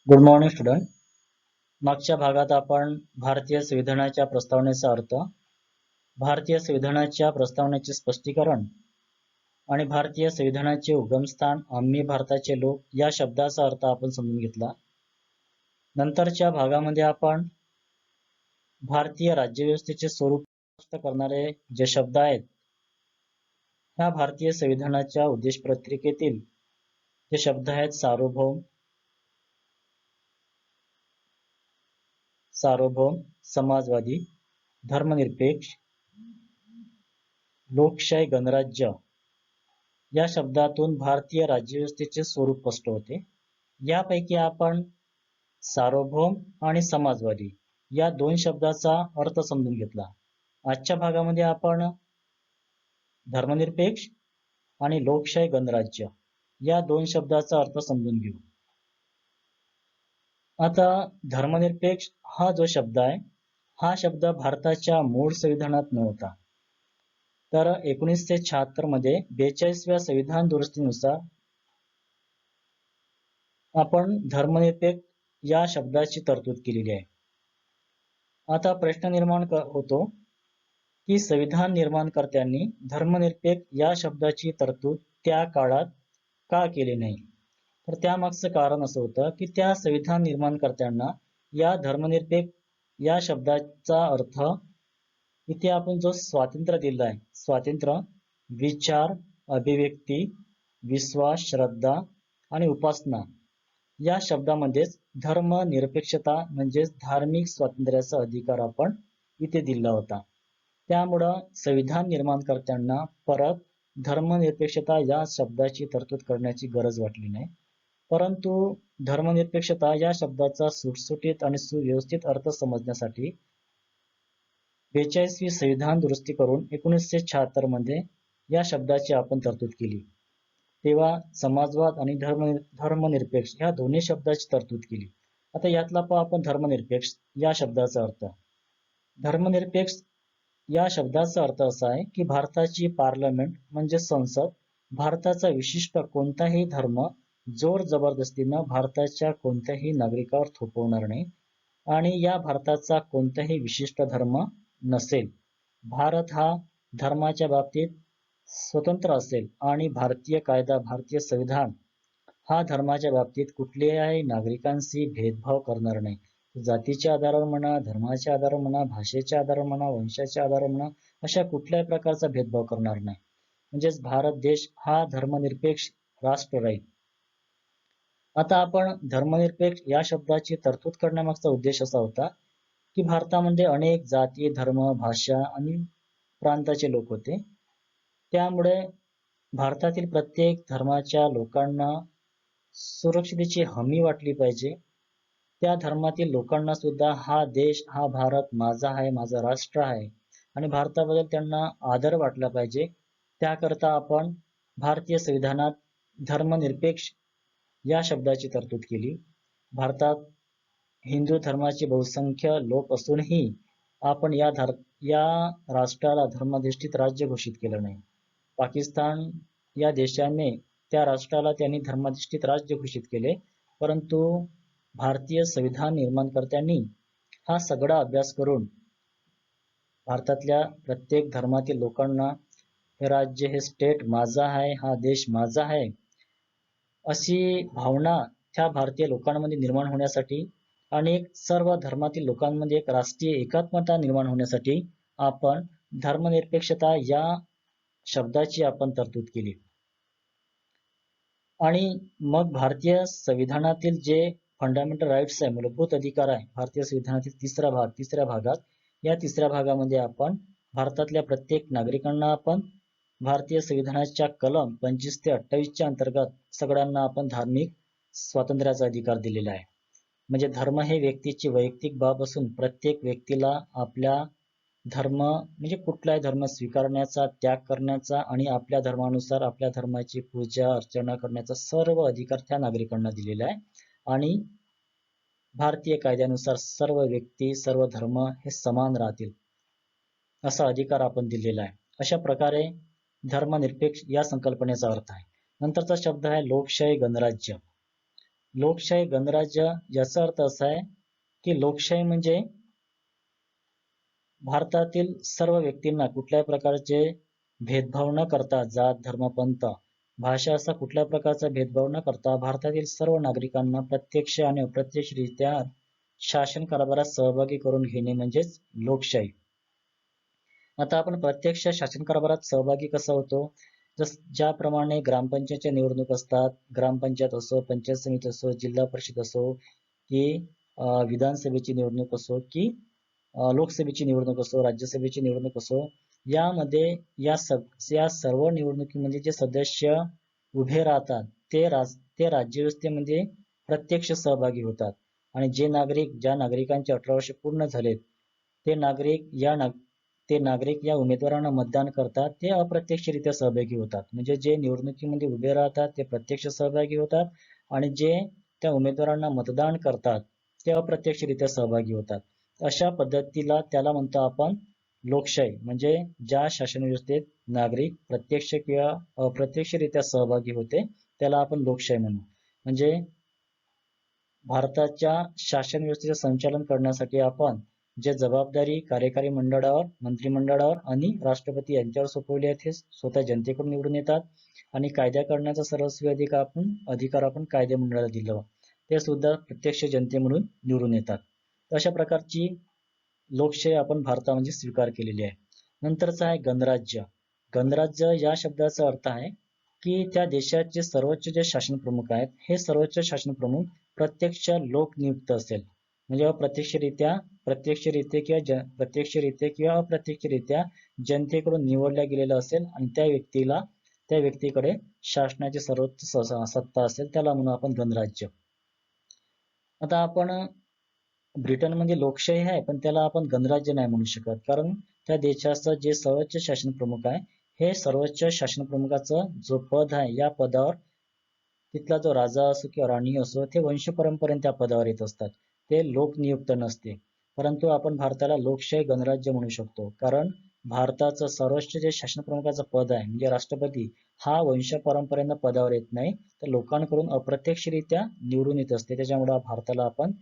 Good morning student. मागच्या भागात आपण भारतीय संविधानाच्या प्रस्तावनेचा अर्थ, भारतीय संविधानाच्या प्रस्तावनेचे स्पष्टीकरण आणि भारतीय संविधानाचे उगमस्थान आम्ही भारताचे लोक या शब्दाचा अर्थ आपण समजून घेतला. नंतरच्या भागामध्ये आपण भारतीय राज्यव्यवस्थेचे स्वरूप स्पष्ट करणारे जे शब्द आहेत, ह्या भारतीय संविधानाच्या उद्देश पत्रिकेतील जे शब्द आहेत सार्वभौम, समाजवादी, धर्मनिरपेक्ष, लोकशाही, गणराज्य या शब्दातून भारतीय राज्यव्यवस्थेचे स्वरूप स्पष्ट होते. यापैकी आपण सार्वभौम आणि समाजवादी या दोन शब्दाचा अर्थ समजून घेतला. आजच्या भागामध्ये आपण धर्मनिरपेक्ष आणि लोकशाही, गणराज्य या दोन शब्दाचा अर्थ समजून घेऊ. आता धर्मनिरपेक्ष हा जो शब्द आहे, हा शब्द भारताच्या मूळ संविधानात नव्हता. तर 1976 मध्ये 42व्या संविधान दुरुस्तीनुसार आपण धर्मनिरपेक्ष या शब्दाची तरतूद केलेली आहे. आता प्रश्न निर्माण होतो की संविधान निर्माणकर्त्यांनी धर्मनिरपेक्ष या शब्दाची तरतूद त्या काळात का केली नाही. तर त्यामागचं कारण असं होतं की त्या संविधान निर्माणकर्त्यांना या धर्मनिरपेक्ष या शब्दाचा अर्थ इथे आपण जो स्वातंत्र्य दिला आहे, स्वातंत्र्य विचार, अभिव्यक्ती, विश्वास, श्रद्धा आणि उपासना या शब्दामध्येच धर्मनिरपेक्षता म्हणजेच धार्मिक स्वातंत्र्याचा अधिकार आपण इथे दिला होता. त्यामुळं संविधान निर्माणकर्त्यांना परत धर्मनिरपेक्षता या शब्दाची तरतूद करण्याची गरज वाटली नाही. परंतु धर्मनिरपेक्षता या शब्दाचा सुटसुटीत आणि सुव्यवस्थित अर्थ समजण्यासाठी 42वी संविधान दुरुस्ती करून 1976 मध्ये या शब्दाची आपण तरतूद केली. तेव्हा समाजवाद आणि धर्मनिरपेक्ष या दोन्ही शब्दाची तरतूद केली. आता यातला आपण धर्मनिरपेक्ष या शब्दाचा अर्थ. धर्मनिरपेक्ष या शब्दाचा अर्थ असा आहे की भारताची पार्लमेंट म्हणजे संसद भारताचा विशिष्ट कोणताही धर्म जोर जबरदस्तीनं भारताच्या कोणत्याही नागरिकावर थोपवणार नाही आणि या भारताचा कोणताही विशिष्ट धर्म नसेल. भारत हा धर्माच्या बाबतीत स्वतंत्र असेल आणि भारतीय कायदा, भारतीय संविधान हा धर्माच्या बाबतीत कुठल्याही नागरिकांशी भेदभाव करणार नाही. जातीच्या आधारावर म्हणा, धर्माच्या आधारावर म्हणा, भाषेच्या आधारावर म्हणा, वंशाच्या आधारावर म्हणा, अशा कुठल्याही प्रकारचा भेदभाव करणार नाही. म्हणजेच भारत देश हा धर्मनिरपेक्ष राष्ट्र राहील. आता आपण धर्मनिरपेक्ष या शब्दाची तरतूद करण्यामागचा उद्देश असा होता की भारतामध्ये अनेक जाती, धर्म, भाषा आणि प्रांताचे लोक होते. त्यामुळे भारतातील प्रत्येक धर्माच्या लोकांना सुरक्षिततेची हमी वाटली पाहिजे. त्या धर्मातील लोकांना सुद्धा हा देश, हा भारत माझा आहे, माझा राष्ट्र आहे आणि भारताबद्दल त्यांना आदर वाटला पाहिजे. त्याकरता आपण भारतीय संविधानात धर्मनिरपेक्ष या शब्दाची तरतूद केली. भारतात हिंदू धर्माचे बहुसंख्य लोक असूनही आपण या राष्ट्राला धर्माधिष्ठित राज्य घोषित केलं नाही. पाकिस्तान या देशाने त्या राष्ट्राला त्यांनी धर्माधिष्ठित राज्य घोषित केले. परंतु भारतीय संविधान निर्माणकर्त्यांनी हा सगळा अभ्यास करून भारतातल्या प्रत्येक धर्मातील लोकांना हे राज्य, हे स्टेट माझा आहे, हा देश माझा आहे अशी भावना त्या भारतीय लोकांमध्ये निर्माण होण्यासाठी आणि सर्व धर्मातील लोकांमध्ये एक राष्ट्रीय एकात्मता निर्माण होण्यासाठी आपण धर्मनिरपेक्षता या शब्दाची आपण तरतूद केली. आणि मग भारतीय संविधानातील जे फंडामेंटल राईट्स आहे, मूलभूत अधिकार आहे, भारतीय संविधानातील तिसऱ्या भागामध्ये आपण भारतातल्या प्रत्येक नागरिकांना आपण भारतीय संविधानाच्या कलम 25 ते 28 अंतर्गत सगळ्यांना आपण धार्मिक स्वातंत्र्याचा अधिकार दिलेला आहे. म्हणजे धर्म हे व्यक्तीची वैयक्तिक बाब असून प्रत्येक व्यक्तीला आपल्या धर्म म्हणजे कुठलाही धर्म स्वीकारण्याचा, त्याग करण्याचा आणि आपल्या धर्मानुसार आपल्या धर्माची पूजा अर्चना करण्याचा सर्व अधिकार त्या नागरिकांना दिलेला आहे. आणि भारतीय कायद्यानुसार सर्व व्यक्ती, सर्व धर्म हे समान राहतील असा अधिकार आपण दिलेला आहे. अशा प्रकारे धर्मनिरपेक्ष या संकल्पनेचा अर्थ आहे. नंतरचा शब्द आहे लोकशाही, गणराज्य. लोकशाही गणराज्य याचा अर्थ असा आहे की लोकशाही म्हणजे भारतातील सर्व व्यक्तींना कुठल्याही प्रकारचे भेदभाव न करता जात धर्म पंथ भाषा असा कुठल्या प्रकारचा भेदभाव न करता भारतातील सर्व नागरिकांना प्रत्यक्ष आणि अप्रत्यक्षरित्या शासन कारभारात सहभागी करून घेणे म्हणजेच लोकशाही. आता आपण प्रत्यक्ष शासन कारभारात सहभागी कसा होतो? ज्याप्रमाणे ग्रामपंचायतच्या निवडणूक असतात, ग्रामपंचायत असो, पंचायत समिती असो, जिल्हा परिषद असो की विधानसभेची निवडणूक असो की लोकसभेची निवडणूक असो, राज्यसभेची निवडणूक असो, यामध्ये या सर्व निवडणुकीमध्ये जे सदस्य उभे राहतात ते राज्य व्यवस्थेमध्ये प्रत्यक्ष सहभागी होतात आणि ज्या नागरिकांचे 18 वर्ष पूर्ण झालेत ते नागरिक या उमेदवारांना मतदान करतात, ते अप्रत्यक्षरित्या सहभागी होतात. म्हणजे जे निवडणुकीमध्ये उभे राहतात ते प्रत्यक्ष सहभागी होतात आणि जे त्या उमेदवारांना मतदान करतात ते अप्रत्यक्षरित्या सहभागी होतात. अशा पद्धतीला त्याला म्हणतो आपण लोकशाही. म्हणजे ज्या शासन व्यवस्थेत नागरिक प्रत्यक्ष किंवा अप्रत्यक्षरित्या सहभागी होते त्याला आपण लोकशाही म्हणू. म्हणजे भारताच्या शासन व्यवस्थेचे संचालन करण्यासाठी आपण जे जबाबदारी कार्यकारी मंडळावर, मंत्रिमंडळावर आणि राष्ट्रपती यांच्यावर सोपवली आहे ते स्वतः जनतेकडून निवडून येतात आणि कायदा करण्याचा सर्वस्वी अधिकार आपण कायदेमंडळाला दिलं, ते सुद्धा प्रत्यक्ष जनतेमधून निवडून येतात. अशा प्रकारची लोकशाही आपण भारतामध्ये स्वीकार केलेली आहे. नंतरचा आहे गणराज्य. गणराज्य या शब्दाचा अर्थ आहे की त्या देशाचे सर्वोच्च जे शासन प्रमुख आहेत हे सर्वोच्च शासन प्रमुख प्रत्यक्ष लोकनियुक्त असेल. म्हणजे प्रत्यक्षरित्या किंवा अप्रत्यक्षरित्या जनतेकडून निवडल्या गेलेला असेल आणि त्या व्यक्तीकडे शासनाची सर्वोच्च सत्ता असेल, त्याला म्हणू आपण गणराज्य. आता आपण ब्रिटनमध्ये लोकशाही आहे पण त्याला आपण गणराज्य नाही म्हणू शकत, कारण त्या देशाचं जे सर्वोच्च शासन प्रमुख आहे हे सर्वोच्च शासन प्रमुखाचं जो पद आहे या पदावर तिथला जो राजा असो किंवा राणी असो ते वंश परंपरेने त्या पदावर येत असतात, ते लोकनियुक्त नसते. परंतु आपण भारताला लोकशाही गणराज्य म्हणू शकतो, कारण भारताचं सर्वोच्च जे शासन प्रमुखाचं पद आहे म्हणजे राष्ट्रपती हा वंश परंपरेनं पदावर येत नाही, तर लोकांकडून अप्रत्यक्षरित्या निवडून येत असते. त्याच्यामुळे भारताला आपण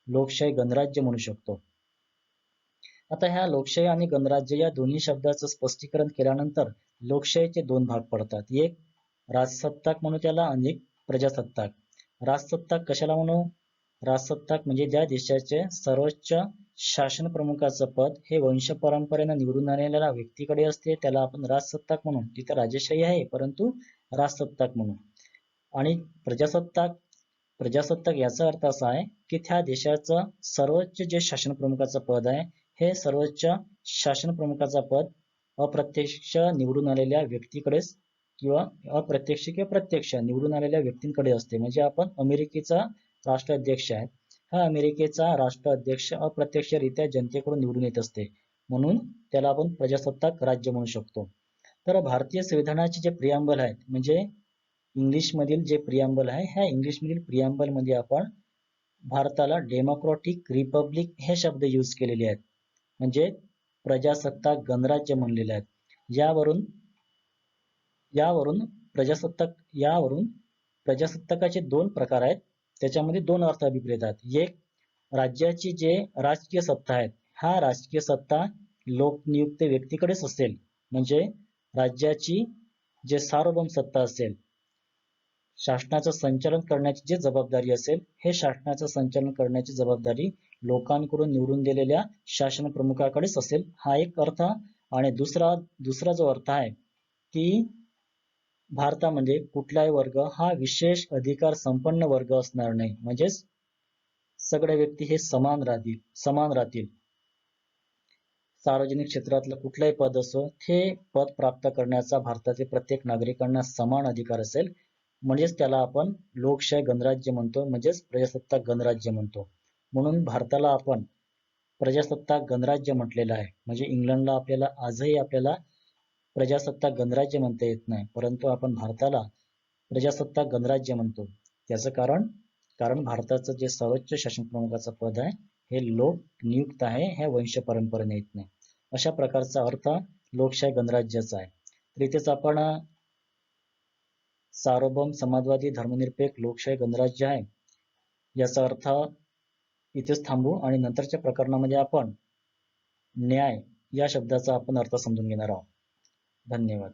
लोकशाही गणराज्य म्हणू शकतो. आता ह्या लोकशाही आणि गणराज्य या दोन्ही शब्दाचं स्पष्टीकरण केल्यानंतर लोकशाहीचे दोन भाग पडतात. एक राजसत्ताक म्हणू त्याला आणि एक प्रजासत्ताक. राजसत्ताक कशाला म्हणू? राजसत्ताक म्हणजे ज्या देशाचे सर्वोच्च शासन प्रमुखाचं पद हे वंश परंपरेनं निवडून आलेल्या व्यक्तीकडे असते, त्याला आपण राजसत्ताक म्हणू. तिथे राजेशाही आहे परंतु राजसत्ताक म्हणू. आणि प्रजासत्ताक याचा अर्थ असा आहे की त्या देशाचं सर्वोच्च जे शासन प्रमुखाचं पद आहे हे सर्वोच्च शासन प्रमुखाचं पद अप्रत्यक्ष निवडून आलेल्या व्यक्तीकडेच किंवा अप्रत्यक्ष किंवा प्रत्यक्ष निवडून आलेल्या व्यक्तींकडे असते. म्हणजे आपण अमेरिकेचा राष्ट्राध्यक्ष आहे, हा अमेरिकेचा राष्ट्राध्यक्ष अप्रत्यक्षरित्या जनतेकडून निवडून येत असते, म्हणून त्याला आपण प्रजासत्ताक राज्य म्हणू शकतो. तर भारतीय संविधानाचे जे प्रियांबल आहेत म्हणजे इंग्लिश मधील जे प्रियांबल आहे, ह्या इंग्लिश मधील प्रियांबल मध्ये आपण भारताला डेमोक्रॅटिक रिपब्लिक हे शब्द यूज केलेले आहेत, म्हणजे प्रजासत्ताक गणराज्य म्हणलेले आहेत. यावरून प्रजासत्ताकाचे दोन प्रकार आहेत, त्याच्यामध्ये दोन अर्थ अभिप्रेत आहेत. एक, राज्याची जे राजकीय सत्ता आहेत हा राजकीय सत्ता लोकनियुक्त व्यक्तीकडेच असेल, म्हणजे राज्याची जे सार्वभौम सत्ता असेल, शासनाचं संचालन करण्याची जी जबाबदारी असेल, हे शासनाचं संचालन करण्याची जबाबदारी लोकांकडून निवडून दिलेल्या शासन प्रमुखाकडेच असेल, हा एक अर्थ. आणि दुसरा जो अर्थ आहे की भारतामध्ये कुठलाही वर्ग हा विशेष अधिकार संपन्न वर्ग असणार नाही, म्हणजेच सगळे व्यक्ती हे समान राहतील. सार्वजनिक क्षेत्रातलं कुठलंही पद असो हे पद प्राप्त करण्याचा भारतातील प्रत्येक नागरिकांना समान अधिकार असेल, म्हणजेच त्याला आपण लोकशाही गणराज्य म्हणतो, म्हणजेच प्रजासत्ताक गणराज्य म्हणतो. म्हणून भारताला आपण प्रजासत्ताक गणराज्य म्हटलेलं आहे. म्हणजे इंग्लंडला आजही आपल्याला प्रजासत्ताक गणराज्य म्हणता येत नाही, परंतु आपण भारताला प्रजासत्ताक गणराज्य म्हणतो. त्याचं कारण भारताचं जे सर्वोच्च शासन प्रमुखाचं पद आहे हे लोक नियुक्त आहे, हे वंश परंपरेने येत नाही. अशा प्रकारचा अर्थ लोकशाही गणराज्याचा आहे. तर इथेच आपण सार्वभौम समाजवादी धर्मनिरपेक्ष लोकशाही गणराज्य आहे याचा अर्थ इथेच थांबू आणि नंतरच्या प्रकरणामध्ये आपण न्याय या शब्दाचा आपण अर्थ समजून घेणार आहोत. धन्यवाद.